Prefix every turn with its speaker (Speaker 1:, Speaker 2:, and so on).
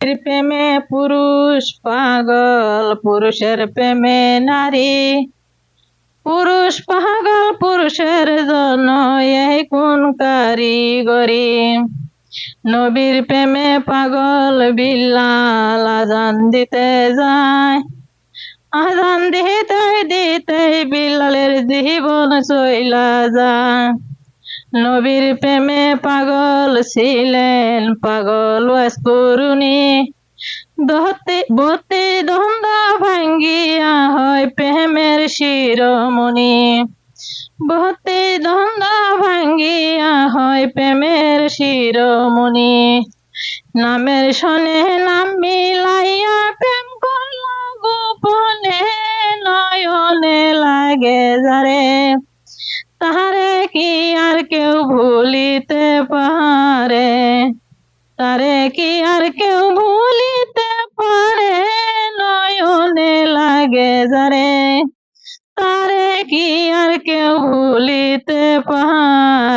Speaker 1: প্রেমে পুরুষ পাগল, পুরুষের প্রেমে নারী। পুরুষ পাগল পুরুষের জন্য এই কোন কারিগরি। নবীর প্রেমে পাগল বিল্লাল আজান দিতে যায়। আজান দিতে দিতে বিল্লালের জীবন চইলা যায়। নবীর প্রেমে পাগল ছিলেন পাগল ওয়াসকুরুনি। বতে দ্বন্দ্ব ভাঙ্গিয়া হয় প্রেমের শিরোমণি। বতে দ্বন্দ্ব ভাঙ্গিয়া হয় প্রেমের শিরোমণি। নামের সনে নাম মিলাইয়া প্রেম করল গোপনে, নয়নে লাগে যারে তাহারে কি আর কেউ ভুলিতে পারে। তারে কি আর কেউ ভুলিতে পারে, নয়নে লাগে যারে তারে কি আর কেউ ভুলিতে পারে।